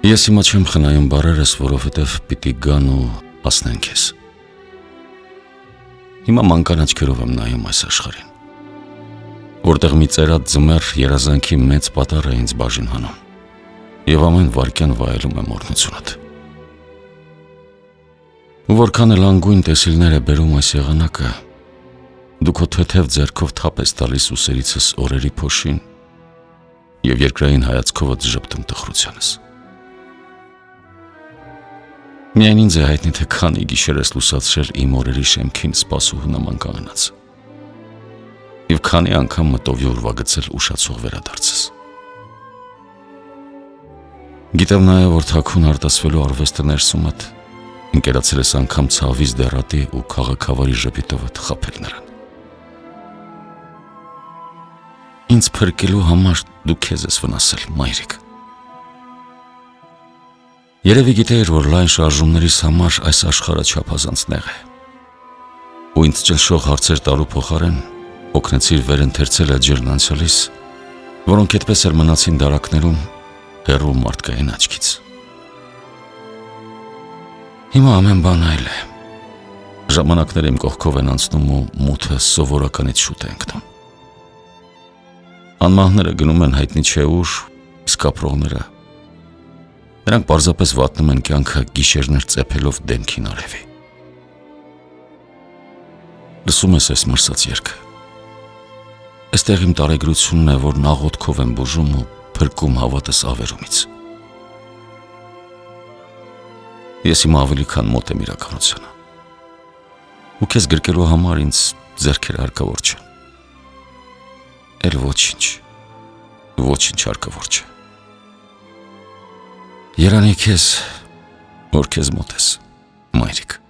Ես հիմա չեմ խնայում բառերս, որովհետև պիտի գան ու հասնեն քեզ։ Հիմա մանկանաչ քերով եմ նայում այս աշխարհին, որտեղ մի ծերատ ձմեռ երազանքի մեծ պատառ է ինձ բաժին հանում, եւ ամեն վայրկյան վայելում եմ օրհնությունդ։ Ու որքան էլ անգույն տեսիլներ է բերում այս եղանակը, դու քո թեթև ձեռքով թափ ես տալիս ուսերիցս օրերի փոշին եւ երկրային հայացքովդ ժպտում տխրությանս։ Միայն ինձ է հայտնի, թե քանի գիշեր ես լուսացրել իմ օրերի շեմքին սպասուհու նման կանգնած, եւ քանի անգամ մտովի ուրվագծել ուշացող վերադարձս։ Գիտեմ նաեւ, որ թաքուն արտասվելու արվեստը ներսումդ ընկերացել ես անգամ ցավից դեռատի ու քաղաքավարի ժպիտովդ խաբել նրան։ Ինձ փրկելու համար դու քեզ ես վնասել, մայրիկ։ Երևի գիտեիր, որ լայն շարժումներիս համար այս աշխարհը չափազանց նեղ է։ Ու ինձ ճնշող հարցեր տալու փոխարեն օգնեցիր վերընթերցել այդ ջերմ անցյալիս, որոնք այդպես էլ մնացին դարակներում հեռու մարդկային աչքից։ Հիմա ամեն բան այլ է։ Ժամանակները իմ կողքով են անցնում ու մութը սովորականից շուտ է ընկնում։ Անմահները գնում են հայտնի չէ ուր, իսկ ապրողները նրանք պարզապես վատնում են կյանքը գիշերներ ծեփելով դեմքին արևի։ Լսում ես այս մրսած երգը։ Այստեղ իմ տարեգրությունն է, որ աղոթքով եմ բուժում ու փրկում հավատս ավերումից։ Ես հիմա ավելի քան մոտ եմ իրականությանը։ Ու քեզ գրկելու համար ինձ ձեռքերը հարկավոր չեն։ Էլ ոչինչ հարկավոր չէ։ Երանի քեզ, որ քեզ մոտ ես, մայրիկ։